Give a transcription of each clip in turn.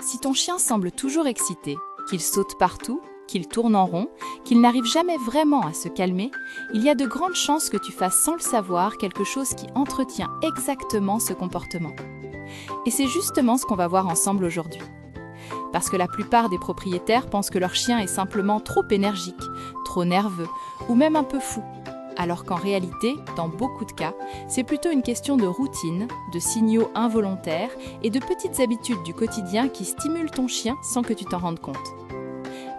Si ton chien semble toujours excité, qu'il saute partout, qu'il tourne en rond, qu'il n'arrive jamais vraiment à se calmer, il y a de grandes chances que tu fasses sans le savoir quelque chose qui entretient exactement ce comportement. Et c'est justement ce qu'on va voir ensemble aujourd'hui. Parce que la plupart des propriétaires pensent que leur chien est simplement trop énergique, trop nerveux ou même un peu fou. Alors qu'en réalité, dans beaucoup de cas, c'est plutôt une question de routine, de signaux involontaires et de petites habitudes du quotidien qui stimulent ton chien sans que tu t'en rendes compte.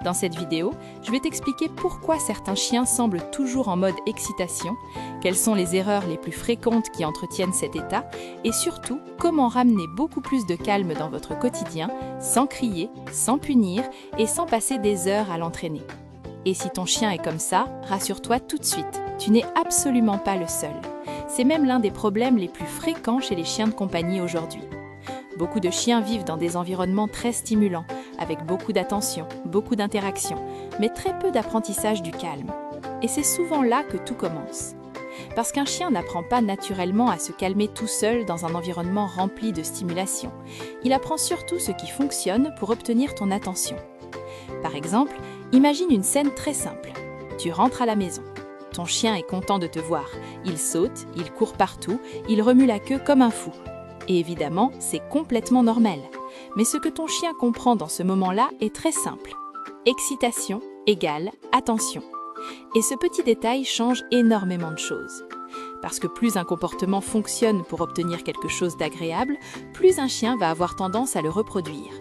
Dans cette vidéo, je vais t'expliquer pourquoi certains chiens semblent toujours en mode excitation, quelles sont les erreurs les plus fréquentes qui entretiennent cet état et surtout comment ramener beaucoup plus de calme dans votre quotidien sans crier, sans punir et sans passer des heures à l'entraîner. Et si ton chien est comme ça, rassure-toi tout de suite, tu n'es absolument pas le seul. C'est même l'un des problèmes les plus fréquents chez les chiens de compagnie aujourd'hui. Beaucoup de chiens vivent dans des environnements très stimulants, avec beaucoup d'attention, beaucoup d'interaction, mais très peu d'apprentissage du calme. Et c'est souvent là que tout commence. Parce qu'un chien n'apprend pas naturellement à se calmer tout seul dans un environnement rempli de stimulation. Il apprend surtout ce qui fonctionne pour obtenir ton attention. Par exemple, imagine une scène très simple. Tu rentres à la maison. Ton chien est content de te voir. Il saute, il court partout, il remue la queue comme un fou. Et évidemment, c'est complètement normal. Mais ce que ton chien comprend dans ce moment-là est très simple. Excitation égale attention. Et ce petit détail change énormément de choses. Parce que plus un comportement fonctionne pour obtenir quelque chose d'agréable, plus un chien va avoir tendance à le reproduire.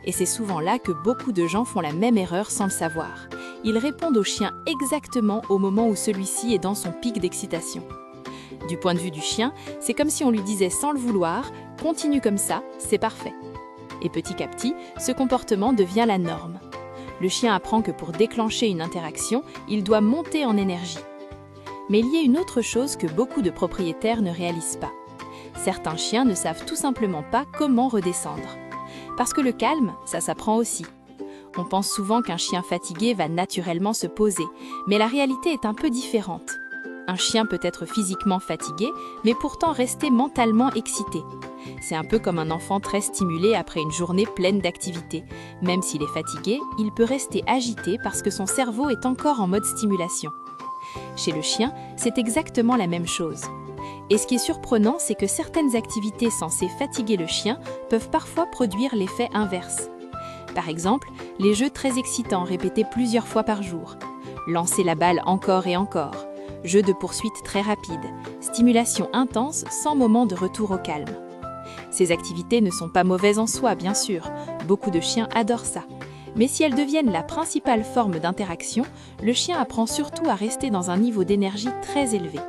Et c'est souvent là que beaucoup de gens font la même erreur sans le savoir. Ils répondent au chien exactement au moment où celui-ci est dans son pic d'excitation. Du point de vue du chien, c'est comme si on lui disait sans le vouloir « continue comme ça, c'est parfait ». Et petit à petit, ce comportement devient la norme. Le chien apprend que pour déclencher une interaction, il doit monter en énergie. Mais il y a une autre chose que beaucoup de propriétaires ne réalisent pas. Certains chiens ne savent tout simplement pas comment redescendre. Parce que le calme, ça s'apprend aussi. On pense souvent qu'un chien fatigué va naturellement se poser, mais la réalité est un peu différente. Un chien peut être physiquement fatigué, mais pourtant rester mentalement excité. C'est un peu comme un enfant très stimulé après une journée pleine d'activité. Même s'il est fatigué, il peut rester agité parce que son cerveau est encore en mode stimulation. Chez le chien, c'est exactement la même chose. Et ce qui est surprenant, c'est que certaines activités censées fatiguer le chien peuvent parfois produire l'effet inverse. Par exemple, les jeux très excitants répétés plusieurs fois par jour. Lancer la balle encore et encore. Jeux de poursuite très rapides. Stimulation intense sans moment de retour au calme. Ces activités ne sont pas mauvaises en soi, bien sûr. Beaucoup de chiens adorent ça. Mais si elles deviennent la principale forme d'interaction, le chien apprend surtout à rester dans un niveau d'énergie très élevé.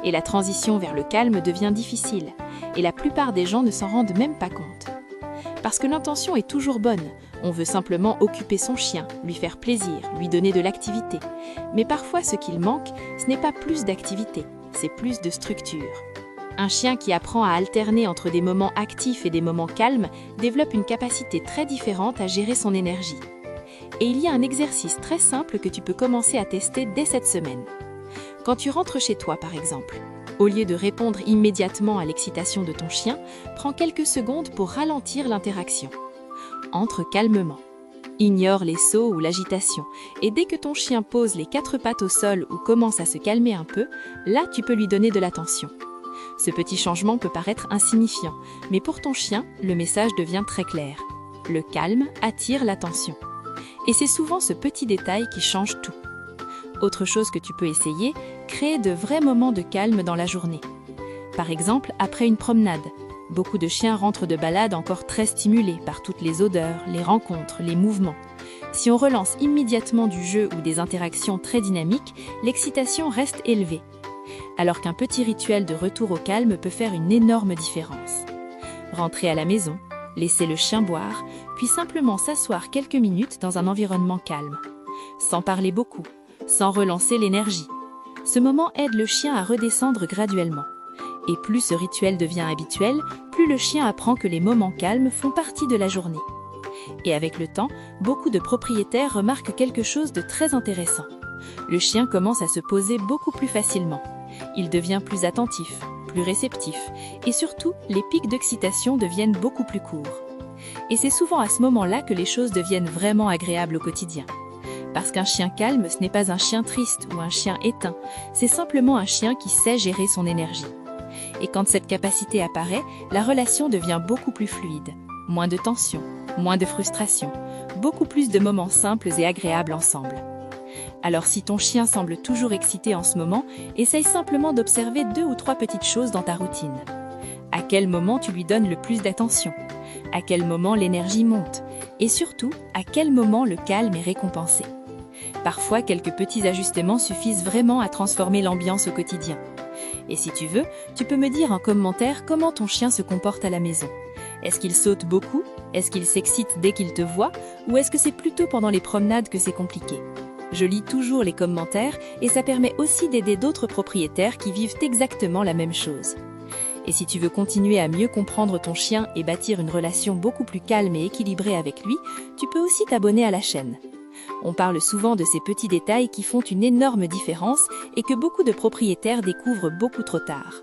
Et la transition vers le calme devient difficile, et la plupart des gens ne s'en rendent même pas compte. Parce que l'intention est toujours bonne, on veut simplement occuper son chien, lui faire plaisir, lui donner de l'activité. Mais parfois ce qu'il manque, ce n'est pas plus d'activité, c'est plus de structure. Un chien qui apprend à alterner entre des moments actifs et des moments calmes développe une capacité très différente à gérer son énergie. Et il y a un exercice très simple que tu peux commencer à tester dès cette semaine. Quand tu rentres chez toi, par exemple, au lieu de répondre immédiatement à l'excitation de ton chien, prends quelques secondes pour ralentir l'interaction. Entre calmement. Ignore les sauts ou l'agitation, et dès que ton chien pose les 4 pattes au sol ou commence à se calmer un peu, là tu peux lui donner de l'attention. Ce petit changement peut paraître insignifiant, mais pour ton chien, le message devient très clair. Le calme attire l'attention. Et c'est souvent ce petit détail qui change tout. Autre chose que tu peux essayer, créer de vrais moments de calme dans la journée. Par exemple, après une promenade. Beaucoup de chiens rentrent de balade encore très stimulés par toutes les odeurs, les rencontres, les mouvements. Si on relance immédiatement du jeu ou des interactions très dynamiques, l'excitation reste élevée. Alors qu'un petit rituel de retour au calme peut faire une énorme différence. Rentrer à la maison, laisser le chien boire, puis simplement s'asseoir quelques minutes dans un environnement calme. Sans parler beaucoup, sans relancer l'énergie. Ce moment aide le chien à redescendre graduellement. Et plus ce rituel devient habituel, plus le chien apprend que les moments calmes font partie de la journée. Et avec le temps, beaucoup de propriétaires remarquent quelque chose de très intéressant. Le chien commence à se poser beaucoup plus facilement. Il devient plus attentif, plus réceptif, et surtout, les pics d'excitation deviennent beaucoup plus courts. Et c'est souvent à ce moment-là que les choses deviennent vraiment agréables au quotidien. Parce qu'un chien calme, ce n'est pas un chien triste ou un chien éteint, c'est simplement un chien qui sait gérer son énergie. Et quand cette capacité apparaît, la relation devient beaucoup plus fluide. Moins de tension, moins de frustration, beaucoup plus de moments simples et agréables ensemble. Alors si ton chien semble toujours excité en ce moment, essaye simplement d'observer 2 ou 3 petites choses dans ta routine. À quel moment tu lui donnes le plus d'attention? À quel moment l'énergie monte? Et surtout, à quel moment le calme est récompensé? Parfois, quelques petits ajustements suffisent vraiment à transformer l'ambiance au quotidien. Et si tu veux, tu peux me dire en commentaire comment ton chien se comporte à la maison. Est-ce qu'il saute beaucoup? Est-ce qu'il s'excite dès qu'il te voit? Ou est-ce que c'est plutôt pendant les promenades que c'est compliqué? Je lis toujours les commentaires et ça permet aussi d'aider d'autres propriétaires qui vivent exactement la même chose. Et si tu veux continuer à mieux comprendre ton chien et bâtir une relation beaucoup plus calme et équilibrée avec lui, tu peux aussi t'abonner à la chaîne. On parle souvent de ces petits détails qui font une énorme différence et que beaucoup de propriétaires découvrent beaucoup trop tard.